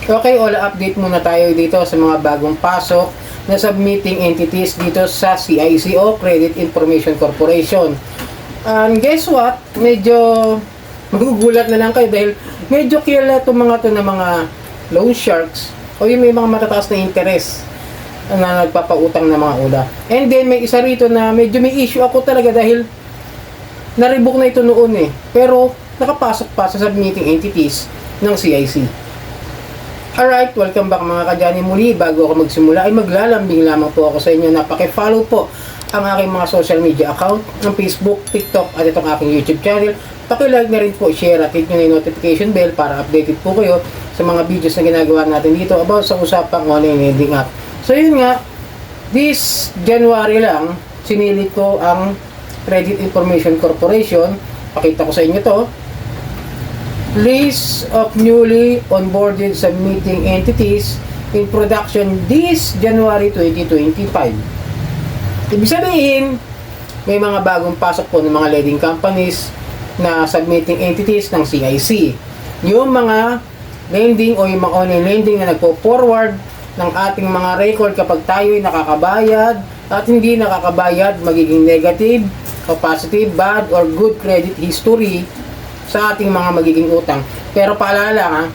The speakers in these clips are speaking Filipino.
Okay, Ola, update muna tayo dito sa mga bagong pasok na submitting entities dito sa CIC o Credit Information Corporation. And guess what? Medyo magugulat na lang kayo dahil medyo kilala itong mga to na mga loan sharks o yung may mga matataas na interest na nagpapautang ng mga ula. And then may isa rito na medyo may issue ako talaga dahil na-revoke na ito noon pero nakapasok pa sa submitting entities ng CIC. Alright, welcome back mga kadyani muli. Bago ako magsimula ay maglalambing lamang po ako sa inyo na paki-follow po ang aking mga social media account ng Facebook, TikTok at itong aking YouTube channel. Paki-like na rin po, share at hit nyo na yung notification bell para updated po kayo sa mga videos na ginagawa natin dito about sa usapang online lending app. So yun nga, this January lang, sinilit ko ang Credit Information Corporation. Pakita ko sa inyo to. List of newly onboarded submitting entities in production this January 2025. Ibig sabihin, may mga bagong pasok po ng mga lending companies na submitting entities ng CIC. Yung mga lending o yung mga online lending na nagpo-forward ng ating mga record kapag tayo'y nakakabayad at hindi nakakabayad, magiging negative o positive, bad or good credit history sa ating mga magiging utang. Pero paalala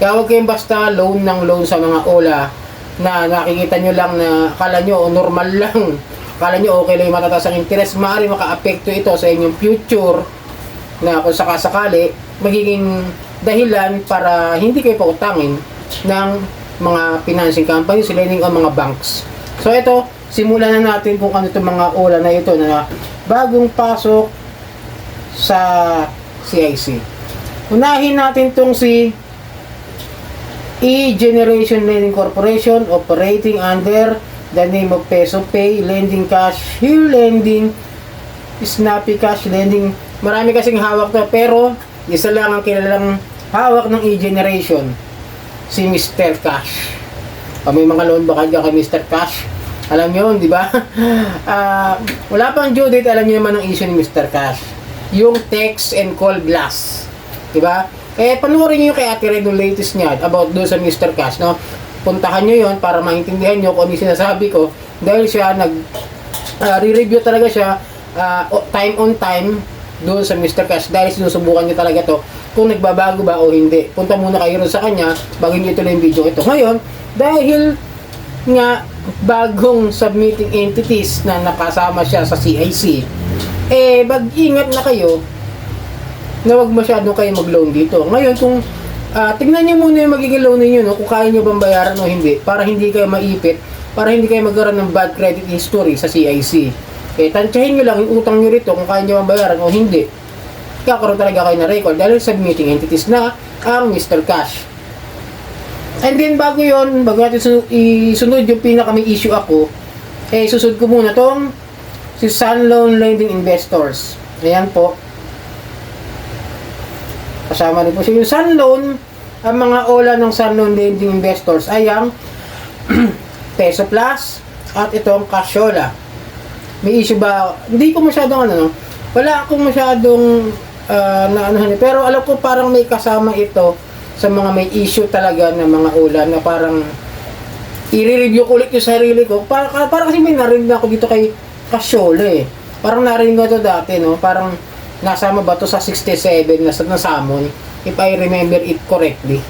kaya huwag kayong basta loan ng loan sa mga OLA na nakikita nyo lang na akala nyo normal lang, akala nyo okay lang yung matataas ang interest. Maaari maka-apekto ito sa inyong future na kung sakasakali magiging dahilan para hindi kayo pautangin ng mga financing companies, lending o mga banks. So ito, simulan na natin kung ano itong mga OLA na ito na bagong pasok sa CIC. Unahin natin itong si E-Generation Lending Corporation operating under the name of Peso Pay, Lending Cash, Hill Lending, Snappy Cash Lending. Marami kasing hawak to pero isa lang ang kilalang hawak ng E-Generation, si Mr. Cash. May mga loan ba kayo kay Mr. Cash? Alam nyo yun, di ba? Wala pang due date, alam nyo naman ang issue ni Mr. Cash. Yung text and call blast. Diba? Panoorin nyo yung kay Ate Red yung latest niya about doon sa Mr. Cash, no? Puntahan nyo yon para maintindihan nyo kung ano yung sinasabi ko. Dahil siya re-review talaga siya time on time doon sa Mr. Cash. Dahil sinusubukan nyo talaga to kung nagbabago ba o hindi. Punta muna kayo rin sa kanya bago nyo ituloy yung video ito. Ngayon, dahil nga bagong submitting entities na nakasama siya sa CIC, mag-ingat na kayo na wag masyadong kayo mag-loan dito. Ngayon, kung tingnan nyo muna yung magiging loan ninyo, no, kung kaya nyo bang bayaran o hindi, para hindi kayo maipit, para hindi kayo magkaroon ng bad credit history sa CIC. Tansyahin nyo lang yung utang nyo rito kung kaya nyo bang bayaran o hindi. Kakaroon talaga kayo na record dahil submitting entities na ang Mr. Cash. And then bago yun, bago natin isunod yung pinaka may issue ako, susud ko muna tong si Sunloan Lending Investors. Ayan po. Kasama rin po siya yung Sunloan. Ang mga OLA ng Sunloan Lending Investors ay ang Peso Plus at itong Cashola. May issue ba? Hindi ko masyadong wala akong masyadong pero alam ko parang may kasama ito sa mga may issue talaga ng mga OLA na parang i-review ko ulit yung sarili ko. Para kasi may narinig na ako dito kay Cashola Parang narinig ko ito dati, no? Parang nasama ba ito sa 67 na Samon, if I remember it correctly.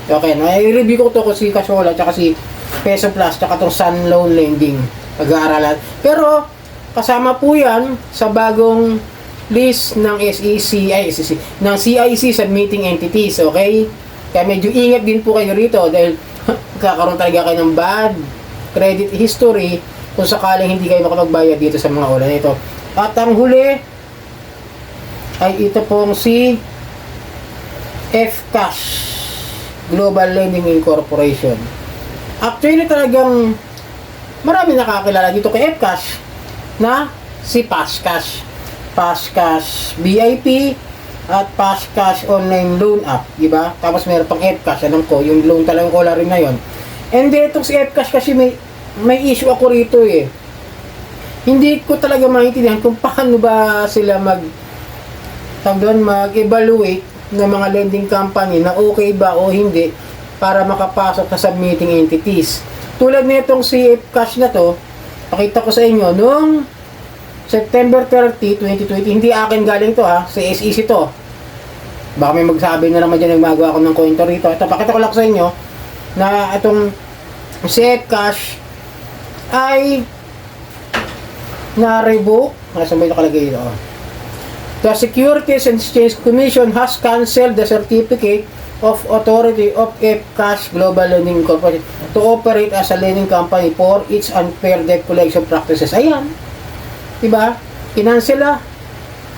Okay, no? I-review ko ito ko si Cashola tsaka si Peso Plus tsaka itong Sunloan Lending pag-aaralan. Pero kasama po yan sa bagong list ng ng CIC submitting entities, okay? Kaya medyo ingat din po kayo rito dahil kakaroon talaga kayo ng bad credit history kung sakaling hindi kayo makapagbayad dito sa mga OLA nito. At ang huli ay ito pong si F-Cash Global Lending Incorporation. Actually talagang marami nakakilala dito kay F-Cash na si Fastcash. Fastcash VIP at Fastcash online loan app, di ba? Tapos meron pang Fcash, alam ko, yung loan talagang kola rin na yon. And then itong si Fcash kasi may issue ako rito Hindi ko talaga maintindihan kung paano ba sila mag-evaluate ng mga lending company na okay ba o hindi para makapasok sa submitting entities. Tulad nitong CF Cash na to, pakita ko sa inyo, noong September 30, 2020, hindi akin galing to ha, sa SEC to. Baka may magsabi na naman dyan, nagmagawa ko ng counter rito. Ito, pakita ko lang sa inyo, na itong CF Cash ay na-revoke. Nasa may nakalagay ito. The Securities and Exchange Commission has canceled the certificate of authority of F-Cash Global Lending Corporation to operate as a lending company for its unfair debt collection practices. Ayan. Diba? Kinansela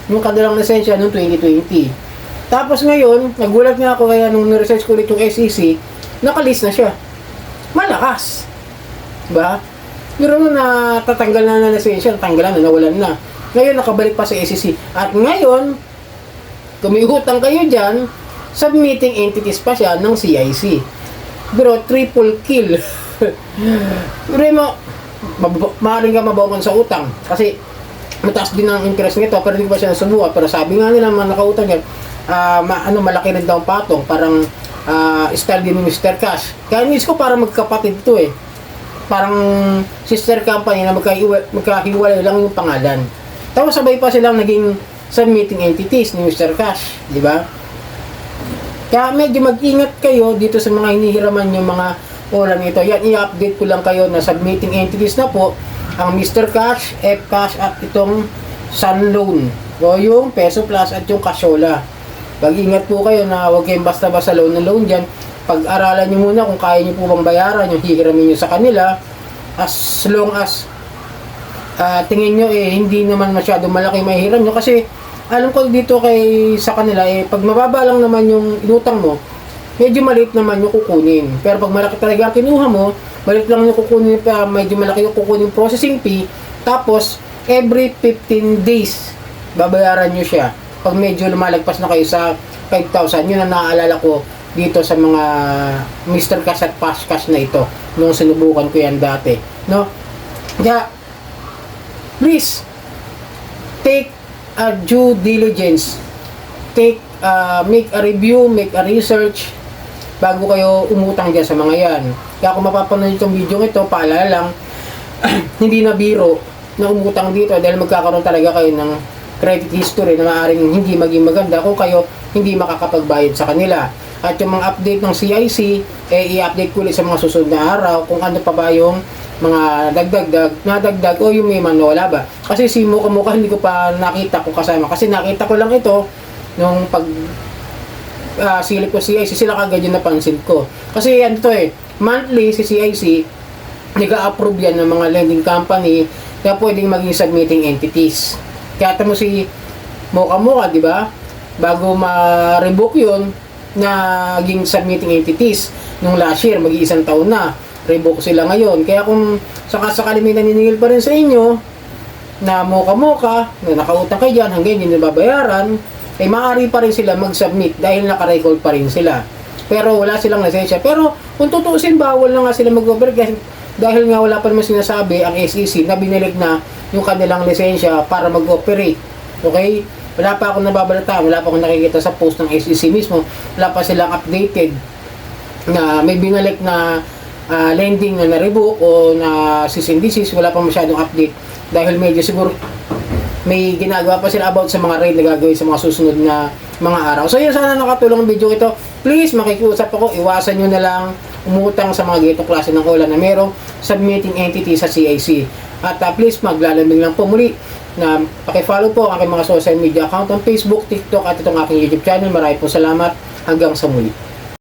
yung kanilang lisensya noong 2020. Tapos ngayon, nagulat nga ako kaya nung niresearch ko ulit yung SEC, nakalist na siya. Malakas. Diba? Pero nung natatanggal na ng lisensya, natanggalan na, nawalan na. Ngayon, nakabalik pa sa SEC. At ngayon, kumiutang kayo dyan, submitting entities pa siya ng CIC. Pero triple kill. Pero mo, maaaring ka mabawakan sa utang. Kasi mataas din ang interest nito, pero hindi pa siya nasubukan. Pero sabi nga nila, mga nakautang yan, malaki rin daw ang patong. Parang style din ni Mr. Cash. Kaya nis ko parang magkapatid ito eh. Parang sister company na magkahiwalay lang yung pangalan. Tapos sabay pa silang naging submitting entities ni Mr. Cash, di ba? Kaya medyo mag-ingat kayo dito sa mga hinihiraman yung mga ulam ito. Yan, i-update ko lang kayo na submitting entities na po ang Mr. Cash, F-Cash at itong Sun Loan. O yung Peso Plus at yung Casyola. Pag-ingat po kayo na huwag kayong basta-basta loan na loan dyan. Pag-aralan nyo muna kung kaya nyo po bang bayaran yung hihiramin nyo sa kanila, as long as tingin nyo hindi naman masyado malaki mahihiram nyo. Kasi alam ko dito sa kanila pag mababa lang naman yung inutang mo, medyo maliit naman yung kukunin. Pero pag malaki talaga ang kinuha mo, maliit lang yung kukunin, medyo malaki yung kukunin processing fee. Tapos every 15 days babayaran nyo siya pag medyo lumalagpas na kayo sa 5,000. Yun ang naaalala ko dito sa mga Mr. Cash at Fast Cash na ito nung sinubukan ko yan dati, no? Kaya please take a due diligence, make a review, make a research bago kayo umutang dyan sa mga yan. Kaya kung mapapanood itong video ito, paalala lang hindi na biro na umutang dito dahil magkakaroon talaga kayo ng credit history na maaaring hindi maging maganda kung kayo hindi makakapagbayad sa kanila. At yung mga update ng CIC, i-update ko ulit sa mga susunod na araw kung ano pa ba yung mga nadagdag o yung may manola ba. Kasi si mukha hindi ko pa nakita kung kasama. Kasi nakita ko lang ito nung pag silip ko CIC, sila kagad yung napansin ko. Kasi yan ito monthly si CIC, nag-a-approve yan ng mga lending company na pwedeng maging submitting entities. Kaya mo si mukha, di ba? Bago ma-revoke yun, naging submitting entities nung last year, mag-iisang taon na revoke sila ngayon. Kaya kung sakasakali may naniningil pa rin sa inyo na moka na nakautang kayo dyan hanggang hindi nababayaran, maaari pa rin sila mag-submit dahil naka-record pa rin sila, pero wala silang lisensya. Pero kung tutuusin, bawal na nga sila mag-operate dahil nga wala pa naman sinasabi ang SEC na binilig na yung kanilang lisensya para mag-operate. Okay? Wala pa akong nababalata, wala pa akong nakikita sa post ng SEC mismo, wala pa silang updated na may binalik na lending na na-revoke o na cease and desist. Wala pa masyadong update dahil medyo siguro may ginagawa pa sila about sa mga raid na gagawin sa mga susunod na mga araw. So yun, sana nakatulong ang video ito. Please, makikiusap ako, iwasan nyo na lang umutang sa mga ganitong klase ng ulan na merong submitting entity sa CIC. At please, maglalambing lang po muli na pakifollow po ang aking mga social media account on Facebook, TikTok at itong aking YouTube channel. Maraming po salamat. Hanggang sa muli.